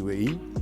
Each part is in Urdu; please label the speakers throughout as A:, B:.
A: UAE।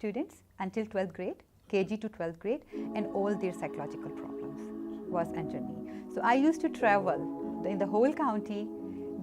B: students until 12th grade, KG to 12th grade, and all their psychological problems was under me. So I used to travel in the whole county,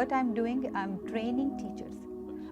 B: what I'm doing, I'm training teachers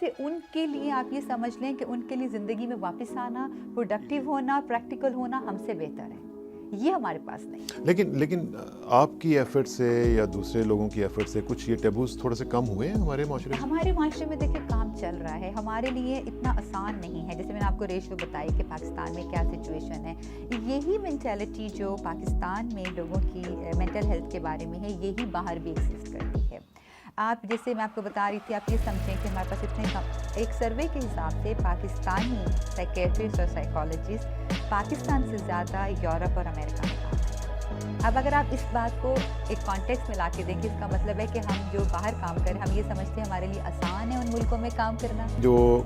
B: سے ان کے لیے آپ یہ سمجھ لیں کہ ان کے لیے زندگی میں واپس آنا, پروڈکٹیو ہونا, پریکٹیکل ہونا ہم سے بہتر ہے. یہ ہمارے پاس نہیں.
A: لیکن آپ کی ایفرٹ سے یا دوسرے لوگوں کی ایفرٹ سے کچھ یہ ٹیبوز تھوڑے سے کم ہوئے ہیں ہمارے معاشرے میں؟
B: ہمارے معاشرے میں دیکھیں کام چل رہا ہے, ہمارے لیے اتنا آسان نہیں ہے. جیسے میں نے آپ کو ریشو بتائی کہ پاکستان میں کیا سچویشن ہے, یہی مینٹیلٹی جو پاکستان میں لوگوں کی مینٹل ہیلتھ کے بارے میں ہے, یہی باہر بھی ایگزسٹ کرتی ہے. آپ جیسے میں آپ کو بتا رہی تھی, آپ یہ سمجھیں کہ ہمارے پاس اتنے کم, ایک سروے کے حساب سے پاکستانی سائیکیٹرسٹ اور سائیکالوجسٹ پاکستان سے زیادہ یورپ اور امریکہ میں کام کرتے ہیں. اب اگر آپ اس بات کو ایک کانٹیکسٹ میں لا کے دیکھیں, اس کا مطلب ہے کہ ہم جو باہر کام کریں, ہم یہ سمجھتے ہیں ہمارے لیے آسان ہے ان ملکوں میں کام کرنا.
A: جو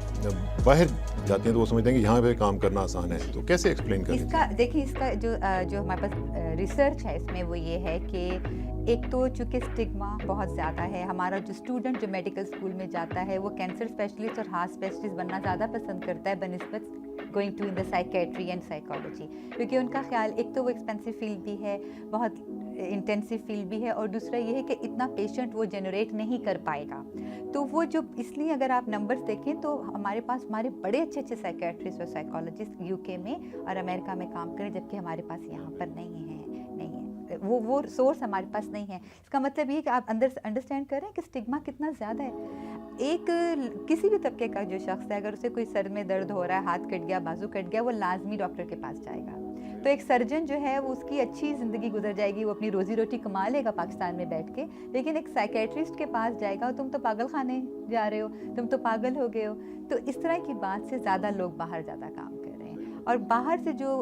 A: باہر جاتے ہیں تو وہ سمجھتے ہیں کہ یہاں پہ کام کرنا آسان ہے, تو کیسے ایکسپلین کریں؟
B: اس کا دیکھیں, اس کا جو ہمارے پاس ریسرچ ہے اس میں وہ یہ ہے کہ ایک تو چونکہ اسٹگما بہت زیادہ ہے, ہمارا جو اسٹوڈنٹ جو میڈیکل اسکول میں جاتا ہے وہ کینسر اسپیشلسٹ اور ہارٹ اسپیشلسٹ بننا زیادہ پسند کرتا ہے بنسبت going to in the psychiatry and psychology, کیونکہ ان کا خیال ایک تو وہ ایکسپینسو فیلڈ بھی ہے, بہت انٹینسو فیلڈ بھی ہے, اور دوسرا یہ ہے کہ اتنا پیشنٹ وہ جنریٹ نہیں کر پائے گا. تو وہ جو اس لیے اگر آپ نمبرز دیکھیں تو ہمارے پاس ہمارے بڑے اچھے سائیکیٹرسٹ اور سائیکالوجسٹ یو کے میں اور امریکہ میں کام کریں, جبکہ ہمارے پاس یہاں پر نہیں ہے. وہ سورس ہمارے پاس نہیں ہے. اس کا مطلب یہ کہ آپ انڈرسٹینڈ کریں کہ اسٹگما کتنا زیادہ ہے. ایک کسی بھی طبقے کا جو شخص ہے, اگر اسے کوئی سر میں درد ہو رہا ہے, ہاتھ کٹ گیا, بازو کٹ گیا, وہ لازمی ڈاکٹر کے پاس جائے گا. تو ایک سرجن جو ہے وہ اس کی اچھی زندگی گزر جائے گی, وہ اپنی روزی روٹی کما لے گا پاکستان میں بیٹھ کے, لیکن ایک سائیکیٹرسٹ کے پاس جائے گا, تم تو پاگل خانے جا رہے ہو, تم تو پاگل ہو گئے ہو. تو اس طرح کی بات سے زیادہ لوگ باہر زیادہ کام کر رہے ہیں. اور باہر سے جو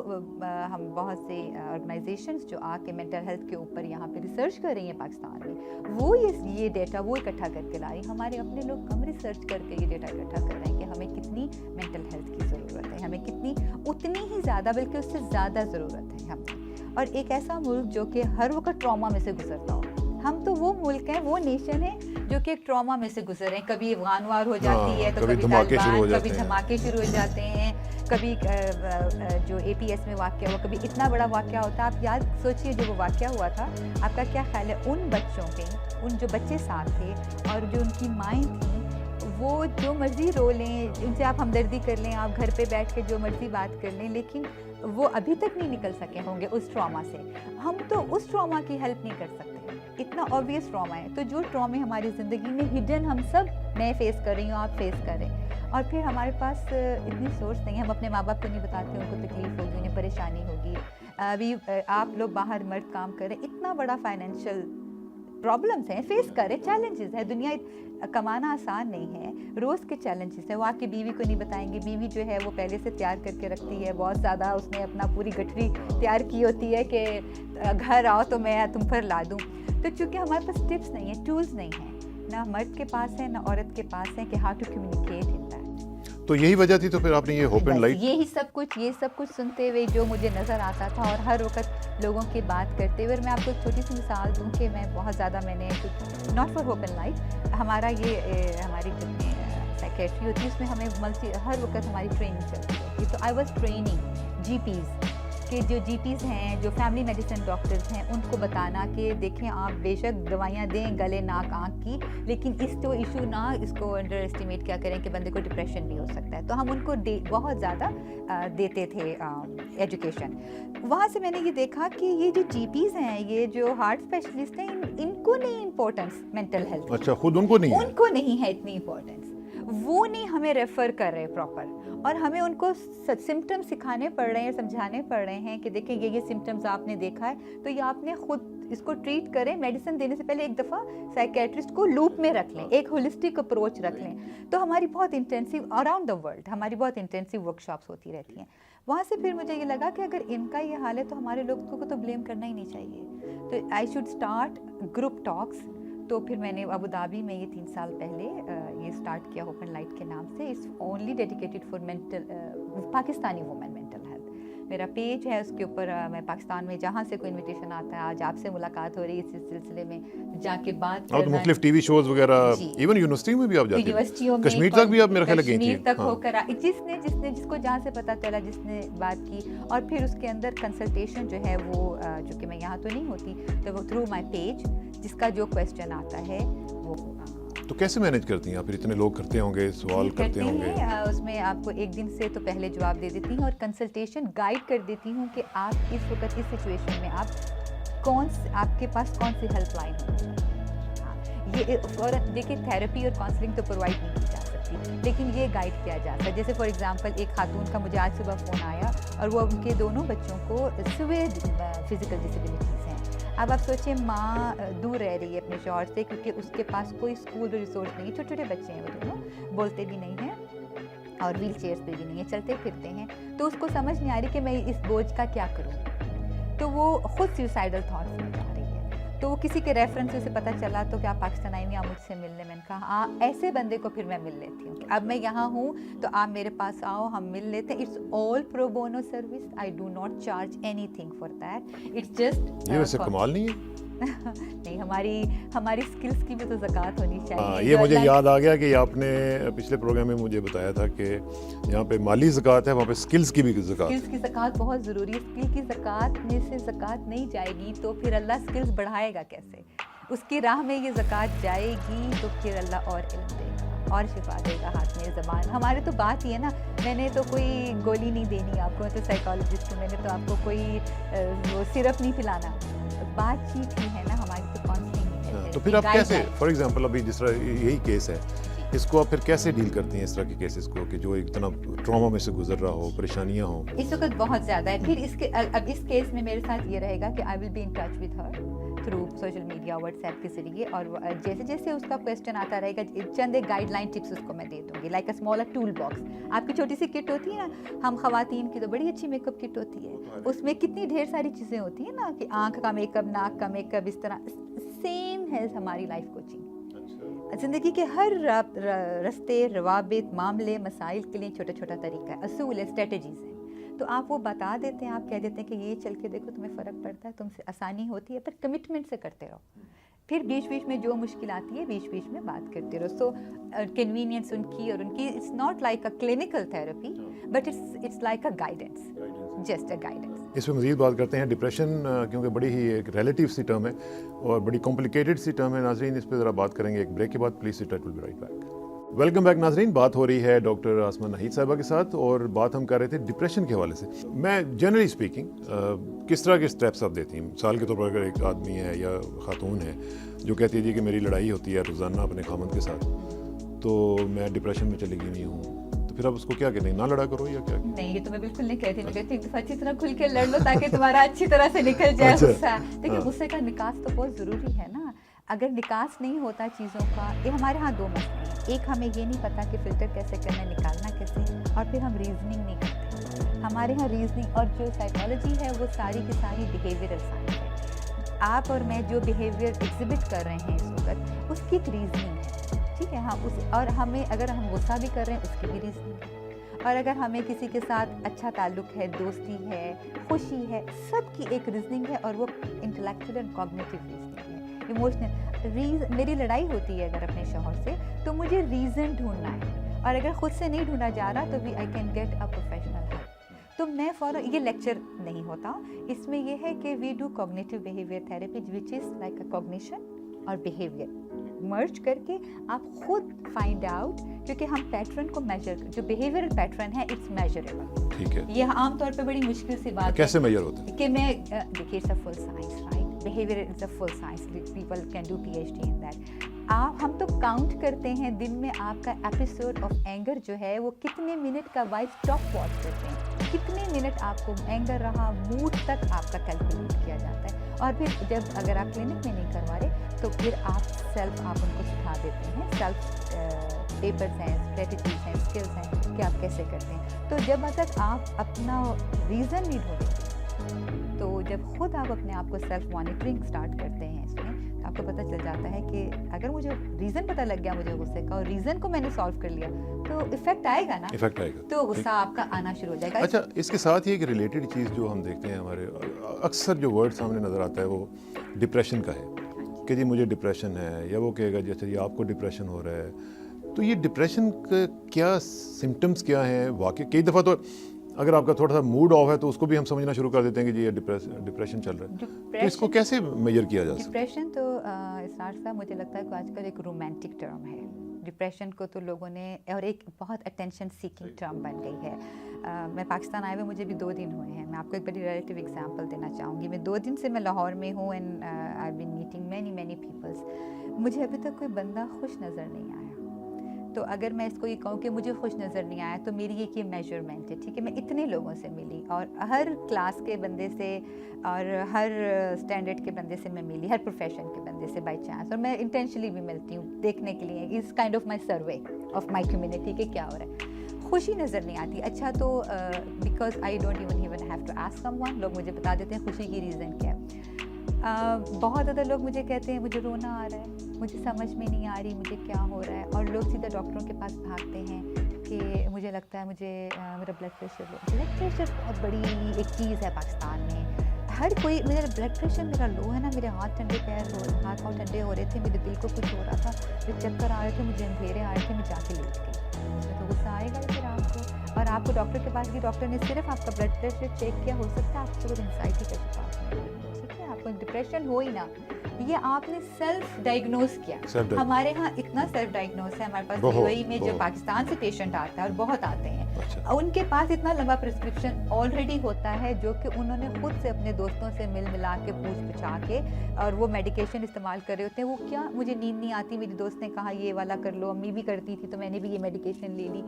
B: ہم بہت سے آرگنائزیشنز جو آ کے مینٹل ہیلتھ کے اوپر یہاں پہ ریسرچ کر رہی ہیں پاکستان میں, وہ یہ ڈیٹا وہ اکٹھا کر کے لا رہی ہیں. ہمارے اپنے لوگ کم ریسرچ کر کے یہ ڈیٹا اکٹھا کر رہے ہیں کہ ہمیں کتنی مینٹل ہیلتھ کی ضرورت ہے, ہمیں کتنی, اتنی ہی زیادہ بلکہ اس سے زیادہ ضرورت ہے ہمیں. اور ایک ایسا ملک جو کہ ہر وقت ٹراما میں سے گزرتا ہو, ہم تو وہ ملک ہیں, وہ نیشن ہے جو کہ ایک ٹراما میں سے گزر رہے ہیں. کبھی افغان وار ہو جاتی ہے, تو کبھی طالبان, کبھی دھماکے شروع ہو جاتے ہیں, کبھی جو اے پی ایس میں واقعہ ہوا, کبھی اتنا بڑا واقعہ ہوتا ہے. آپ یاد سوچئے جو وہ واقعہ ہوا تھا, آپ کا کیا خیال ہے ان بچوں پہ, ان جو بچے ساتھ تھے اور جو ان کی مائیں تھیں, وہ جو مرضی رو لیں, ان سے آپ ہمدردی کر لیں, آپ گھر پہ بیٹھ کے جو مرضی بات کر لیں, لیکن وہ ابھی تک نہیں نکل سکے ہوں گے اس ٹراما سے. ہم تو اس ٹراما کی ہیلپ نہیں کر سکتے, اتنا آبویس ٹراما ہے. تو جو ٹرامے ہماری زندگی میں ہڈن, ہم سب, میں فیس کر رہی ہوں, آپ فیس کر رہے ہیں, اور پھر ہمارے پاس اتنی سورس نہیں ہے. ہم اپنے ماں باپ کو نہیں بتاتے, ان کو تکلیف ہوگی, انہیں پریشانی ہوگی. ابھی آپ لوگ باہر مرد کام کریں, اتنا بڑا فائنینشیل پرابلمس ہیں, فیس کریں, چیلنجز ہے. دنیا کمانا آسان نہیں ہے, روز کے چیلنجز ہیں. وہ آپ کی بیوی کو نہیں بتائیں گے, بیوی جو ہے وہ پہلے سے تیار کر کے رکھتی ہے, بہت زیادہ اس نے اپنا پوری گٹھری تیار کی ہوتی ہے کہ گھر آؤ تو میں تم پر لا دوں. تو چونکہ ہمارے پاس ٹپس نہیں ہیں, ٹولز نہیں ہیں, نہ مرد کے پاس ہے نہ عورت کے پاس ہے کہ how to communicate in that.
A: تو یہی وجہ تھی, تو پھر آپ نے یہ ہوپ اینڈ لائٹ,
B: یہ سب کچھ سنتے ہوئے جو مجھے نظر آتا تھا, اور ہر وقت لوگوں کی بات کرتے ہوئے, میں آپ کو ایک چھوٹی سی مثال دوں کہ میں بہت زیادہ, میں نے not for hope and light, ہمارا یہ ہماری جتنی سائیکیٹری ہوتی ہے اس میں ہمیں ہر وقت ہماری ٹریننگ چلتی ہوتی ہے. تو I was training GPs, کہ جو جی پیز ہیں, جو فیملی میڈیسن ڈاکٹرز ہیں, ان کو بتانا کہ دیکھیں آپ بے شک دوائیاں دیں گلے ناک آنکھ کی, لیکن اس تو ایشو نہ اس کو انڈر اسٹیمیٹ کیا کریں کہ بندے کو ڈپریشن بھی ہو سکتا ہے. تو ہم ان کو بہت زیادہ دیتے تھے ایجوکیشن. وہاں سے میں نے یہ دیکھا کہ یہ جو جی پیز ہیں, یہ جو ہارٹ اسپیشلسٹ ہیں, ان کو نہیں امپورٹنس مینٹل ہیلتھ.
A: اچھا, خود ان کو
B: نہیں ہے اتنی امپورٹنس, وہ نہیں ہمیں ریفر کر رہے پراپر, اور ہمیں ان کو سمپٹم سکھانے پڑ رہے ہیں, سمجھانے پڑ رہے ہیں کہ دیکھیں یہ سمپٹمز آپ نے دیکھا ہے, تو یہ آپ نے خود اس کو ٹریٹ کریں. میڈیسن دینے سے پہلے ایک دفعہ سائیکیٹرسٹ کو لوپ میں رکھ لیں, ایک ہولسٹک اپروچ رکھ لیں. تو ہماری بہت انٹینسو اراؤنڈ دا ورلڈ ہماری بہت انٹینسو ورک شاپس ہوتی رہتی ہیں. وہاں سے پھر مجھے یہ لگا کہ اگر ان کا یہ حال ہے تو ہمارے لوگوں کو تو بلیم کرنا ہی نہیں چاہیے. تو آئی شوڈ اسٹارٹ گروپ ٹاکس. تو پھر میں نے ابو دھابی میں یہ 3 سال پہلے یہ اسٹارٹ کیا اوپن لائٹ کے نام سے. It's only dedicated for Pakistani women mental health. میرا پیج ہے, اس کے اوپر میں پاکستان میں جہاں سے کوئی انویٹیشن آتا ہے, آج آپ سے ملاقات ہو رہی ہے اس سلسلے میں, جا کے بات کرنا.
A: اور مختلف ٹی وی شوز وغیرہ, ایون یونیورسٹیوں میں بھی آپ جاتے ہیں,
B: یونیورسٹیوں میں,
A: کشمیر تک بھی آپ میرے خیال ہے گئی تھی.
B: کشمیر تک ہو کر جس کو جہاں سے پتہ چلا, جس نے بات کی, اور پھر اس کے اندر کنسلٹیشن جو ہے وہ, جو کہ میں یہاں تو نہیں ہوتی, تو وہ تھرو مائی پیج, جس کا جو کویسچن آتا ہے وہ
A: تو کیسے مینیج کرتی ہیں آپ؟ پھر اتنے لوگ کرتے ہوں گے، سوال کرتے ہوں گے.
B: اس میں آپ کو ایک دن سے تو پہلے جواب دے دیتی ہوں اور کنسلٹیشن گائیڈ کر دیتی ہوں کہ آپ اس وقت اس سچویشن میں آپ کے پاس کون سی ہیلپ لائن ہو. یہ اور دیکھیے تھیراپی اور کاؤنسلنگ تو پرووائڈ نہیں کی جا سکتی، لیکن یہ گائیڈ کیا جاتا ہے. جیسے فار ایگزامپل ایک خاتون کا مجھے آج صبح فون آیا اور وہ ان کے دونوں بچوں کو سویئر فزیکل ڈسیبلٹیز ہیں. اب آپ سوچیں ماں دور رہ رہی ہے اپنے شوہر سے کیونکہ اس کے پاس کوئی اسکول ریسورس نہیں ہے. چھوٹے چھوٹے بچے ہیں وہ دونوں، بولتے بھی نہیں ہیں اور ویل چیئرس پہ بھی نہیں ہیں، چلتے پھرتے ہیں. تو اس کو سمجھ نہیں آ رہی کہ میں اس بوجھ کا کیا کروں. تو وہ خود سیوسائڈل تھاٹس میں جا رہی ہے. تو وہ کسی کے ریفرنس سے پتہ چلا تو کیا پاکستان آئی ہوئی آپ مجھ سے ملنے. میں نے کہا ایسے بندے کو پھر میں مل لیتی ہوں. اب میں یہاں ہوں تو آپ میرے پاس آؤ، ہم مل لیتے ہیں. It's all pro bono service. I do not charge anything for that. It's just
A: یہ ویسے کمال نہیں ہے؟
B: نہیں، ہماری اسکلس کی بھی تو زکوٰۃ ہونی چاہیے.
A: یہ مجھے یاد آ گیا کہ آپ نے پچھلے پروگرام میں مجھے بتایا تھا کہ یہاں پہ مالی زکوٰۃ ہے، وہاں پہ اسکلس کی بھی زکوٰۃ.
B: اسکلس کی زکوٰۃ بہت ضروری ہے. اسکل کی زکوٰۃ میں سے زکوٰۃ نہیں جائے گی تو پھر اللہ اسکلس بڑھائے گا کیسے؟ اس کی راہ میں یہ زکوٰۃ جائے گی تو پھر اللہ اور علم دے گا اور شفا دے گا ہاتھ میں زبان. ہمارے تو بات ہی ہے نا، میں نے تو کوئی گولی نہیں دینی آپ کو، تو سائیکالوجسٹ ہوں، میں نے تو آپ کو کوئی وہ سرپ نہیں پلانا. بات چیت ہی ہے نا ہماری، تو کاؤنسلنگ ہے.
A: تو پھر آپ کیسے، فار ایگزامپل ابھی جس طرح یہی کیس ہے، اس کو آپ پھر کیسے ڈیل کرتی ہیں اس طرح کے کیسز کو کہ جو اتنا ٹراما میں سے گزر رہا ہو، پریشانیاں ہوں؟
B: اس وقت بہت زیادہ ہے. پھر اب اس کیس میں میرے ساتھ یہ رہے گا کہ I will be in touch with her through social media, WhatsApp کے ذریعے. اور جیسے جیسے اس کا کویشچن آتا رہے گا چند ایک گائیڈ لائن ٹپس اس کو میں دے دوں گی. Like a smaller tool box. آپ کی چھوٹی سی کٹ ہوتی ہے نا، ہم خواتین کی تو بڑی اچھی میک اپ کٹ ہوتی ہے. اس میں کتنی ڈھیر ساری چیزیں ہوتی ہیں نا، کہ آنکھ کا میک اپ، ناک کا میک اپ، اس طرح. سیم ہے ہماری لائف کوچنگ. زندگی کے ہر رستے، روابط، معاملے، مسائل کے لیے چھوٹا چھوٹا طریقہ ہے، اصول ہے، اسٹریٹجیز ہیں. تو آپ وہ بتا دیتے ہیں، آپ کہہ دیتے ہیں کہ یہ چل کے دیکھو تمہیں فرق پڑتا ہے، تم سے آسانی ہوتی ہے، پر کمٹمنٹ سے کرتے رہو. پھر بیچ بیچ میں جو مشکل آتی ہے بیچ بیچ میں بات کرتے رہو. سو کنوینئنس ان کی اور ان کی، it's not like a clinical therapy but it's like a guidance, just a guidance.
A: اس میں مزید بات کرتے ہیں ڈپریشن، کیونکہ بڑی ہی ایک ریلیٹیو سی ٹرم ہے اور بڑی کمپلیکیٹڈ سی ٹرم ہے. ناظرین اس پہ ذرا بات کریں گے ایک بریک کے بعد. Please sit, will be right back. Welcome back ناظرین. بات ہو رہی ہے ڈاکٹر آسمہ ناہید صاحبہ کے ساتھ اور بات ہم کر رہے تھے ڈپریشن کے حوالے سے. میں جنرلی اسپیکنگ کس طرح کے اسٹیپس آپ دیتی ہیں؟ مثال کے طور پر اگر ایک آدمی ہے یا خاتون ہے جو کہتی ہے جی کہ میری لڑائی ہوتی ہے روزانہ اپنے خامند کے ساتھ، تو میں ڈپریشن میں چلی گئی ہوئی ہوں، تو پھر آپ اس کو کیا کہتے ہیں؟ نہ لڑا کرو یا کیا؟
B: نہیں، یہ تو میں بالکل نہیں کہتی. میں کہتی ہوں اچھی طرح کھل کے لڑ لو تاکہ تمہارا اچھی طرح سے نکل جائے غصہ. دیکھیے غصے کا نکاس تو بہت ضروری ہے نا. اگر نکاس نہیں ہوتا چیزوں کا، یہ ہمارے ہاں دو مسئلے ہیں. ایک ہمیں یہ نہیں پتا کہ فلٹر کیسے کرنا ہے، نکالنا کیسے، اور پھر ہم ریزننگ نہیں کرتے. ہمارے ہاں ریزننگ اور جو سائیکالوجی ہے وہ ساری کی ساری بیہیویئرل سائنس ہے. آپ اور میں جو بیہیویئر ایگزبٹ کر رہے ہیں اس وقت، اس کی ایک ریزننگ ہے. ٹھیک ہے، ہم اور ہمیں اگر ہم غصہ بھی کر رہے ہیں اس کی بھی ریزننگ ہے. اور اگر ہمیں کسی کے ساتھ اچھا تعلق ہے، دوستی ہے، خوشی ہے، سب کی ایک ریزننگ ہے، اور وہ انٹلیکچوئل اینڈ کوگنیٹو ریزننگ ہے. ایموشنل میری لڑائی ہوتی ہے اگر اپنے شوہر سے تو مجھے ریزن ڈھونڈنا ہے، اور اگر خود سے نہیں ڈھونڈا جا رہا تو بھی I can get a professional help. تو میں فوراً، یہ لیکچر نہیں ہوتا، اس میں یہ ہے کہ we do cognitive behaviour therapy which is like a cognition اور بیہیویئر مرج کر کے آپ خود فائنڈ آؤٹ. کیونکہ ہم پیٹرن کو میجر، جو بیہیویئرل پیٹرن ہے اٹس میجریبل. ٹھیک ہے، یہ عام طور پہ بڑی مشکل سی بات ہے.
A: کیسے میجر ہوتا ہے؟
B: کہ میں دیکھیے it's a full science, right. Behavior is a full science. People can do PhD in that. ہم تو کاؤنٹ کرتے ہیں دن میں آپ کا ایپیسوڈ آف اینگر جو ہے وہ کتنے منٹ کا وائز اسٹاپ واچ کرتے ہیں، کتنے منٹ آپ کو اینگر رہا، موڈ تک آپ کا کیلکولیٹ کیا جاتا ہے. اور پھر جب اگر آپ کلینک میں نہیں کروا رہے تو پھر آپ ان کو سکھا دیتے ہیں. سیلف پیپرز ہیں، اسٹریٹجیز ہیں، اسکلس ہیں کہ آپ کیسے کرتے ہیں. تو جب تک آپ اپنا ریزن نہیں ڈھونڈیں، تو جب خود آپ اپنے آپ کو سیلف مانیٹرنگ سٹارٹ کرتے ہیں اس میں، تو آپ کو پتہ چل جاتا ہے کہ اگر مجھے ریزن پتہ لگ گیا مجھے غصے کا، اور ریزن کو میں نے سالو کر لیا، تو ایفیکٹ آئے گا نا، ایفیکٹ آئے گا، تو غصہ آپ کا آنا شروع ہو جائے گا.
A: اچھا، اس کے ساتھ ہی ایک ریلیٹڈ چیز جو ہم دیکھتے ہیں ہمارے اکثر جو ورڈ سامنے نظر آتا ہے وہ ڈپریشن کا ہے کہ جی مجھے ڈپریشن ہے، یا وہ کہے گا جیسے جی آپ کو ڈپریشن ہو رہا ہے. تو یہ ڈپریشن کا کیا سمٹمس کیا ہیں واقع؟ کئی دفعہ تو اگر آپ کا تھوڑا سا موڈ آف ہے تو اس کو بھی ہم سمجھنا شروع کر دیتے ہیں کہ جی یہ ڈپریشن چل رہا ہے. تو اس کو کیسے میجر کیا جا سکتا ہے؟
B: ڈپریشن تو اسرار صاحب مجھے لگتا ہے کہ آج کل ایک رومانٹک ٹرم ہے. ڈپریشن کو تو لوگوں نے اور ایک بہت اٹینشن سیکنگ ٹرم بن گئی ہے. میں پاکستان آئے ہوئے مجھے بھی 2 دن ہوئے ہیں. میں آپ کو ایک بڑی ریلیٹیو ایگزامپل دینا چاہوں گی. میں 2 دن سے میں لاہور میں ہوں and I been meeting many peoples. مجھے ابھی تک کوئی بندہ خوش نظر نہیں آیا. تو اگر میں اس کو یہ کہوں کہ مجھے خوش نظر نہیں آیا تو میری ایک یہ میجرمنٹ ہے, ٹھیک ہے. میں اتنے لوگوں سے ملی اور ہر کلاس کے بندے سے اور ہر اسٹینڈرڈ کے بندے سے میں ملی, ہر پروفیشن کے بندے سے بائی چانس, اور میں انٹینشنلی بھی ملتی ہوں دیکھنے کے لیے. Is kind of my survey of my community کہ کیا ہو رہا ہے. خوشی نظر نہیں آتی. اچھا تو because I don't even have to ask someone, لوگ مجھے بتا دیتے ہیں خوشی کی ریزن کیا ہے. بہت زیادہ لوگ مجھے کہتے ہیں مجھے رونا آ رہا ہے, مجھے سمجھ میں نہیں آ رہی مجھے کیا ہو رہا ہے, اور لوگ سیدھا ڈاکٹروں کے پاس بھاگتے ہیں کہ مجھے لگتا ہے مجھے میرا بلڈ پریشر لو. بلڈ پریشر بہت بڑی ایک چیز ہے پاکستان میں. ہر کوئی, میرا بلڈ پریشر میرا لو ہے نا, میرے ہاتھ ٹھنڈے ہاتھ پاؤں ٹھنڈے ہو رہے تھے, میرے دل کو کچھ ہو رہا تھا, میرے چکر آ رہے تھے, مجھے اندھیرے آ رہے تھے, میں جا کے لیٹ گئی. تو غصہ آئے گا پھر آپ کو. اور آپ کو ڈاکٹر کے پاس گئی, ڈاکٹر نے صرف آپ کا بلڈ پریشر چیک کیا, ہو سکتا ہے آپ کو انزائٹی کا شکار ہے, ٹھیک ہے, آپ کو ڈپریشن ہو ہی نہ. یہ آپ نے سیلف ڈائگنوز کیا. ہمارے ہاں اتنا سیلف ڈائگنوز ہے ہمارے پاس یو اے ای میں, جو پاکستان سے پیشنٹ آتا ہے اور بہت آتے ہیں, ان کے پاس اتنا لمبا پرسکرپشن آلریڈی ہوتا ہے جو کہ انہوں نے خود سے اپنے دوستوں سے ملا کے پوچھ پچھا کے اور وہ میڈیکیشن استعمال کر رہے ہوتے ہیں. وہ کیا, مجھے نیند نہیں آتی, میری دوست نے کہا یہ والا کر لو, امی بھی کرتی تھی تو میں نے بھی یہ میڈیکیشن لے لی.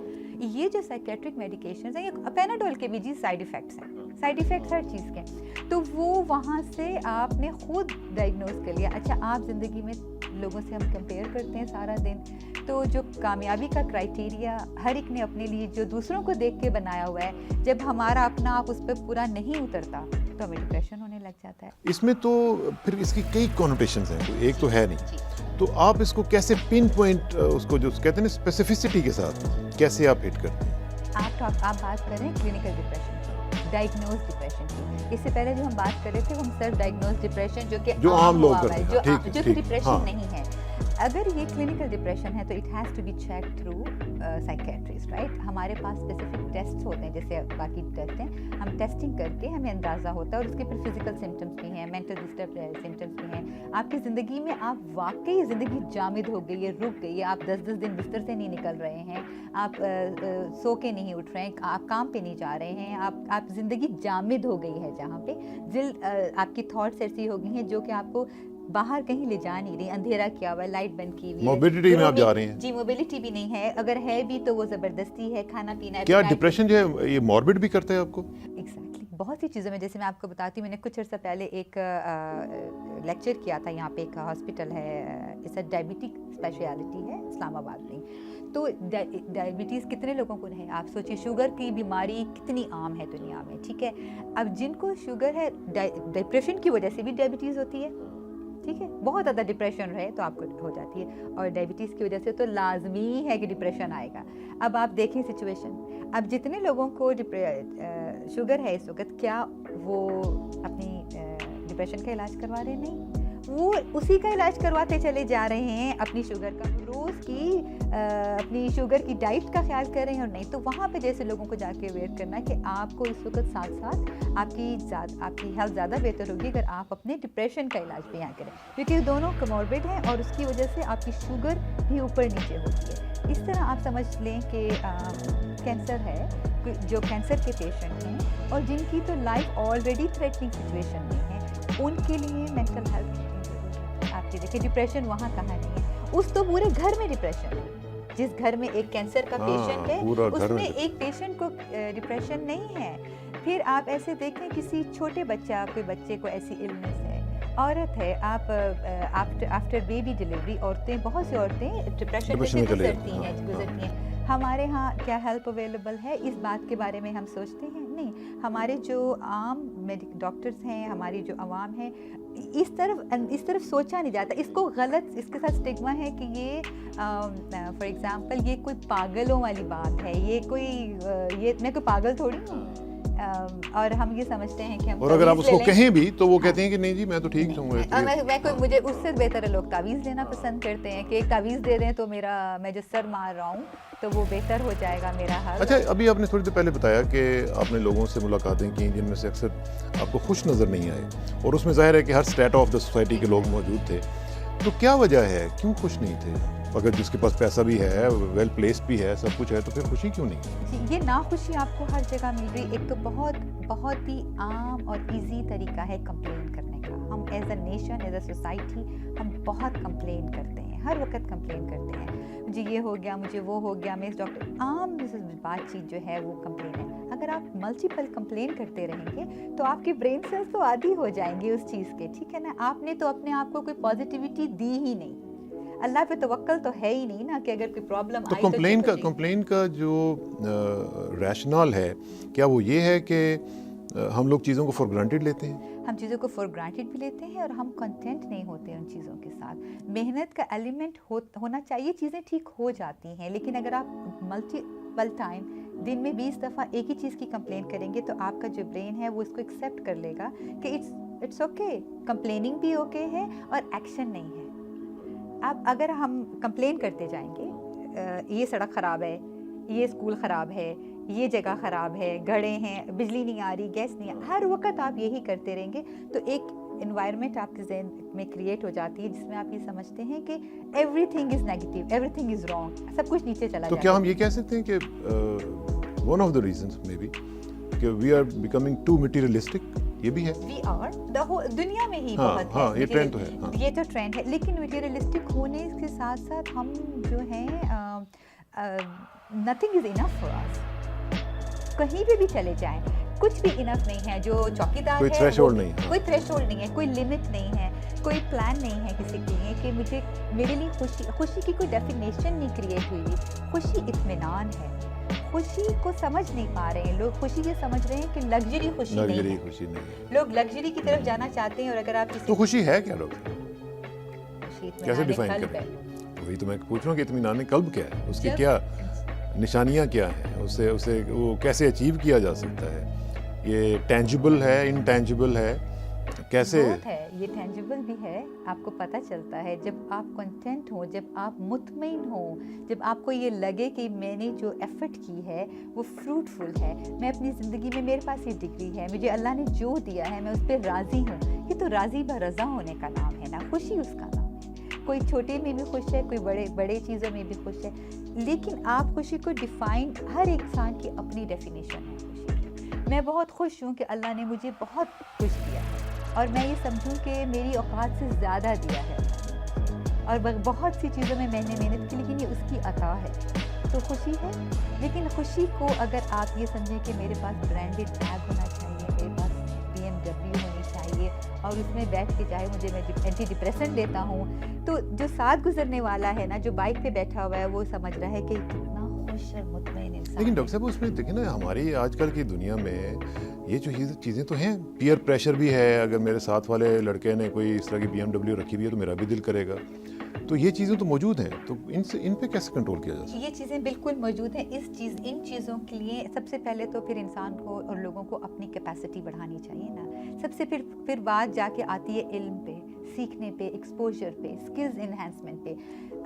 B: یہ جو سائیکیٹرک میڈیکیشنز ہیں, یہ پیناڈول کے بھی جی سائیڈ ایفیکٹس ہیں, سائیڈ ایفیکٹس ہر چیز کے. تو وہ وہاں سے آپ نے خود ڈائگنوز کر لیا. اچھا, آپ زندگی میں لوگوں سے ہم کمپیئر کرتے ہیں سارا دن, تو جو کامیابی کا کرائٹیریا ہر ایک نے اپنے لیے جو دوسروں کو دیکھ کے بنایا ہوا ہے, جب ہمارا اپنا آپ اس پہ پورا نہیں اترتا تو ہمیں ڈپریشن ہونے لگ جاتا ہے.
A: اس میں تو پھر اس کی کئی کنوٹیشنز ہیں, ایک تو ہے نہیں. تو آپ اس کو کیسے پن پوائنٹ, اس کو جو کہتے ہیں نا اسپیسیفسٹی کے ساتھ کیسے آپ ہٹ کرتے ہیں؟
B: آپ بات کریں کلینکل ڈپریشن کی, ڈائگنوز ڈپریشن کی. اس سے پہلے جو ہم بات کر رہے تھے وہ ہم سیلف ڈائگنوز ڈپریشن جو عام لوگ کرتے ہیں, جو کہ ڈپریشن نہیں ہے. اگر یہ کلینکل ڈپریشن ہے تو it has to be check through psychiatrist, right. ہمارے پاس اسپیسیفک ٹیسٹ ہوتے ہیں جیسے باقی ٹیسٹ ہیں, ہم ٹیسٹنگ کر کے ہمیں اندازہ ہوتا ہے, اور اس کے پھر فزیکل سمٹمس بھی ہیں, مینٹل ڈسٹرب سمٹمس بھی ہیں. آپ کی زندگی میں آپ واقعی زندگی جامد ہو گئی ہے, رک گئی ہے, آپ 10 دن بستر سے نہیں نکل رہے ہیں, آپ سو کے نہیں اٹھ رہے ہیں, آپ کام پہ نہیں جا رہے ہیں, آپ زندگی جامد ہو گئی ہے, جہاں پہ آپ کی تھاٹس ایسی ہو گئی ہیں جو کہ آپ کو باہر کہیں لے جا نہیں رہی. اندھیرا کیا ہوا ہے, لائٹ بند کی ہوئی ہے,
A: موبلٹی میں آپ جا رہے ہیں.
B: جی موبلٹی بھی نہیں ہے, اگر ہے بھی تو وہ زبردستی ہے, کھانا پینا ہے.
A: کیا ڈپریشن جو ہے یہ موربڈ بھی کرتا ہے آپ کو؟
B: ایگزیکٹلی, بہت سی چیزوں میں. جیسے میں آپ کو بتاتی ہوں, میں نے کچھ عرصہ پہلے ایک لیکچر کیا تھا, یہاں پہ ایک ہاسپٹل ہے, اس ڈائبٹک اسپیشلٹی ہے اسلام آباد میں. تو ڈائبٹیز کتنے لوگوں کو ہے, آپ سوچیے, شوگر کی بیماری کتنی عام ہے دنیا میں, ٹھیک ہے. اب جن کو شوگر ہے, ڈپریشن کی وجہ سے بھی ڈائبٹیز ہوتی ہے, ٹھیک ہے. بہت زیادہ ڈپریشن رہے تو آپ کو ہو جاتی ہے, اور ڈائبٹیز کی وجہ سے تو لازمی ہے کہ ڈپریشن آئے گا. اب آپ دیکھیں سچویشن, اب جتنے لوگوں کو شوگر ہے اس وقت, کیا وہ اپنی ڈپریشن کا علاج کروا رہے ہیں؟ نہیں, وہ اسی کا علاج کرواتے چلے جا رہے ہیں, اپنی شوگر کا, روز کی اپنی شوگر کی ڈائٹ کا خیال کر رہے ہیں. اور نہیں تو وہاں پہ جیسے لوگوں کو جا کے اویئر کرنا کہ آپ کو اس وقت ساتھ ساتھ آپ کی ہیلتھ زیادہ بہتر ہوگی اگر آپ اپنے ڈپریشن کا علاج بھی یہاں کریں, کیونکہ دونوں کموربڈ ہیں اور اس کی وجہ سے آپ کی شوگر بھی اوپر نیچے ہوتی ہے. اس طرح آپ سمجھ لیں کہ کینسر ہے, جو کینسر کے پیشنٹ ہیں اور جن کی تو لائف آلریڈی تھریٹنگ سچویشن میں ہے, ان کے لیے مینٹل ہیلتھ آپ کی دیکھیں. ڈپریشن وہاں کہاں نہیں ہے, اس تو پورے گھر میں ڈپریشن ہے. جس گھر میں ایک کینسر کا پیشنٹ ہے اس میں ایک پیشنٹ کو ڈپریشن نہیں ہے. پھر آپ ایسے دیکھیں کسی چھوٹے کوئی بچے کو ایسی النس ہے, عورت ہے, آپ آفٹر بیبی ڈلیوری عورتیں, بہت سی عورتیں ڈپریشن سے گزرتی ہیں. ہمارے ہاں کیا ہیلپ اویلیبل ہے, اس بات کے بارے میں ہم سوچتے ہیں نہیں. ہمارے جو عام ڈاکٹرز ہیں, ہماری جو عوام ہے, اس طرف سوچا نہیں جاتا. اس کو غلط, اس کے ساتھ اسٹگما ہے کہ یہ فار ایگزامپل یہ کوئی پاگلوں والی بات ہے, یہ میں کوئی پاگل تھوڑی ہوں, اور ہم یہ سمجھتے ہیں کہ ہم
A: اور اگر آپ اس کو کہیں بھی تو وہ کہتے ہیں کہ نہیں جی میں تو ٹھیک ہوں.
B: مجھے اس سے بہتر ہے لوگ تعویذ لینا پسند کرتے ہیں کہ ایک تعویذ دے دیں تو میں جو سر مار رہا ہوں تو وہ بہتر ہو جائے گا میرا حال.
A: اچھا ابھی آپ نے تھوڑی دیر پہلے بتایا کہ آپ نے لوگوں سے ملاقاتیں کی جن میں سے اکثر آپ کو خوش نظر نہیں آئے, اور اس میں ظاہر ہے کہ ہر اسٹیٹ آف دا سوسائٹی کے لوگ موجود تھے. تو کیا وجہ ہے, کیوں خوش نہیں تھے؟ اگر جس کے پاس پیسہ بھی ہے, ویل پلیسڈ بھی ہے, سب کچھ ہے, تو پھر خوشی کیوں نہیں؟
B: یہ ناخوشی آپ کو ہر جگہ مل رہی. ایک تو بہت ہی عام اور ایزی طریقہ ہے کمپلین کرنے کا. ہم as a nation, as a society ہم بہت کمپلین کرتے ہیں, ہر وقت کمپلین کرتے ہیں. مجھے یہ ہو گیا, مجھے وہ ہو گیا, میں اس ڈاکٹر, عام بات چیت جو ہے وہ کمپلین ہے. اگر آپ ملٹیپل کمپلین کرتے رہیں گے تو آپ کی برین سیلز تو عادی ہو جائیں گے اس چیز کے, ٹھیک ہے نا. آپ نے تو اپنے آپ کو کوئی پازیٹیوٹی دی ہی نہیں. اللہ پہ توکل تو ہے ہی نہیں نا کہ اگر کوئی پرابلم آئی
A: تو کمپلین کا جو ریشنال ہے, کیا وہ یہ ہے کہ ہم لوگ چیزوں کو فار گرانٹیڈ لیتے ہیں؟
B: ہم چیزوں کو فار گرانٹیڈ بھی لیتے ہیں اور ہم کنٹینٹ نہیں ہوتے ان چیزوں کے ساتھ. محنت کا ایلیمنٹ ہونا چاہیے, چیزیں ٹھیک ہو جاتی ہیں, لیکن اگر آپ ملٹیپل ٹائم دن میں 20 دفعہ ایک ہی چیز کی کمپلین کریں گے تو آپ کا جو برین ہے وہ اس کو ایکسیپٹ کر لے گا کہ اٹس اوکے, کمپلیننگ بھی اوکے ہے اور ایکشن نہیں ہے. اب اگر ہم کمپلین کرتے جائیں گے, یہ سڑک خراب ہے, یہ اسکول خراب ہے, یہ جگہ خراب ہے, گھڑے ہیں, بجلی نہیں آ رہی, گیس نہیں, ہر وقت آپ یہی کرتے رہیں گے تو ایک انوائرمنٹ آپ کے ذہن میں کریٹ ہو جاتی ہے جس میں آپ یہ سمجھتے ہیں کہ everything is negative, everything is wrong, سب کچھ نیچے چلا جائے.
A: تو کیا ہم یہ کہہ سکتے ہیں کہ one of the reasons may be کہ we are becoming too materialistic, یہ بھی ہے؟
B: وی آر دنیا میں ہی بہت ہے,
A: یہ ٹرینڈ تو ہے,
B: یہ تو ٹرینڈ ہے, لیکن مٹیریلسٹک ہونے کے ساتھ ساتھ ہم جو ہیں نتھنگ از انف فار اس. کہیں پہ بھی چلے جائیں کچھ بھی انف نہیں ہے. جو چوکیدار ہے کوئی تھریش ہولڈ نہیں ہے, کوئی لمٹ نہیں ہے, کوئی پلان نہیں ہے کسی کے لیے کہ میرے لیے خوشی کی کوئی ڈیفینیشن نہیں کریٹ ہوئی. خوشی اطمینان ہے. خوشی کو سمجھ نہیں پا رہے ہیں لوگ. خوشی یہ سمجھ رہے ہیں کہ لگژری خوشی نہیں ہے. لوگ لگژری کی طرف جانا چاہتے ہیں. اور اگر آپ
A: تو خوشی ہے کیا لوگ
B: کیسے
A: ڈیفائن کریں؟ وہی تو میں پوچھ رہا ہوں کہ اطمینان قلب کیا ہے, اس کی کیا نشانیاں کیا ہیں, اسے وہ کیسے اچیو کیا جا سکتا ہے؟ یہ ٹینجیبل ہے, انٹینجیبل ہے, کیسے
B: ہے؟ یہ ٹینجیبل بھی ہے. آپ کو پتہ چلتا ہے جب آپ کنٹینٹ ہوں, جب آپ مطمئن ہوں, جب آپ کو یہ لگے کہ میں نے جو ایفرٹ کی ہے وہ فروٹفل ہے. میں اپنی زندگی میں, میرے پاس یہ ڈگری ہے, مجھے اللہ نے جو دیا ہے میں اس پہ راضی ہوں. یہ تو راضی برضا ہونے کا نام ہے نا, خوشی اس کا نام ہے. کوئی چھوٹے میں بھی خوش ہے, کوئی بڑے چیزوں میں بھی خوش ہے, لیکن آپ خوشی کو ڈیفائن, ہر انسان کی اپنی ڈیفینیشن ہے خوشی کی. میں بہت خوش ہوں کہ اللہ نے مجھے بہت خوش کیا اور میں یہ سمجھوں کہ میری اوقات سے زیادہ دیا ہے, اور بہت سی چیزوں میں نے محنت کی, لیکن یہ اس کی عطا ہے. تو خوشی ہے. لیکن خوشی کو اگر آپ یہ سمجھیں کہ میرے پاس برانڈیڈ بیگ ہونا چاہیے, میرے پاس BMW ہونی چاہیے, اور اس میں بیٹھ کے چاہے میں اینٹی ڈپریسنٹ لیتا ہوں, تو جو ساتھ گزرنے والا ہے نا, جو بائک پہ بیٹھا ہوا ہے, وہ سمجھ رہا ہے کہ کتنا خوش اور مطمئن انسان.
A: لیکن ڈاکٹر صاحب اس میں دیکھیں نا, ہماری آج کل کی دنیا میں یہ جو چیزیں تو ہیں, پیئر پریشر بھی ہے. اگر میرے ساتھ والے لڑکے نے کوئی اس طرح کی BMW رکھی ہوئی ہے تو میرا بھی دل کرے گا. تو یہ چیزیں تو موجود ہیں, تو ان پہ کیسے کنٹرول کیا جا سکتا ہے؟
B: یہ چیزیں بالکل موجود ہیں. ان چیزوں کے لیے سب سے پہلے تو پھر انسان کو اور لوگوں کو اپنی کیپیسٹی بڑھانی چاہیے نا. سب سے پھر بات جا کے آتی ہے علم پہ, سیکھنے پہ, ایکسپوجر پہ, اسکلز انہینسمنٹ پہ.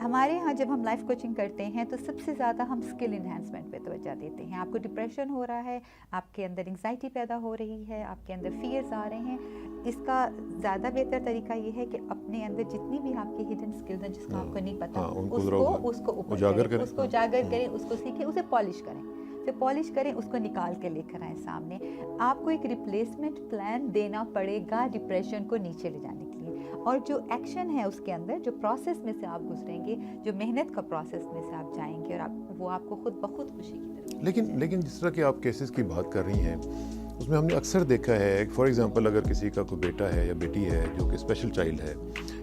B: ہمارے ہاں جب ہم لائف کوچنگ کرتے ہیں تو سب سے زیادہ ہم اسکل انہینسمنٹ پہ توجہ دیتے ہیں. آپ کو ڈپریشن ہو رہا ہے, آپ کے اندر انگزائٹی پیدا ہو رہی ہے, آپ کے اندر فیئرز آ رہے ہیں, اس کا زیادہ بہتر طریقہ یہ ہے کہ اپنے اندر جتنی بھی آپ کی ہڈن اسکلز ہیں جس کا آپ کو نہیں پتا, اس کو اجاگر کریں, اس کو سیکھیں, اسے پالش کریں, اس کو نکال کے لے کر آئیں سامنے. آپ کو ایک ریپلیسمنٹ پلان دینا پڑے گا ڈپریشن کو نیچے لے جانے کے لیے. اور جو ایکشن ہے اس کے اندر, جو پروسیس میں سے آپ گزریں گے, جو محنت کا پروسیس میں سے آپ جائیں گے, اور وہ آپ کو خود بخود خوشی کی طرف.
A: لیکن جس طرح کہ آپ کیسز کی بات کر رہی ہیں, اس میں ہم نے اکثر دیکھا ہے, فار ایگزامپل اگر کسی کا کوئی بیٹا ہے یا بیٹی ہے جو کہ اسپیشل چائلڈ ہے,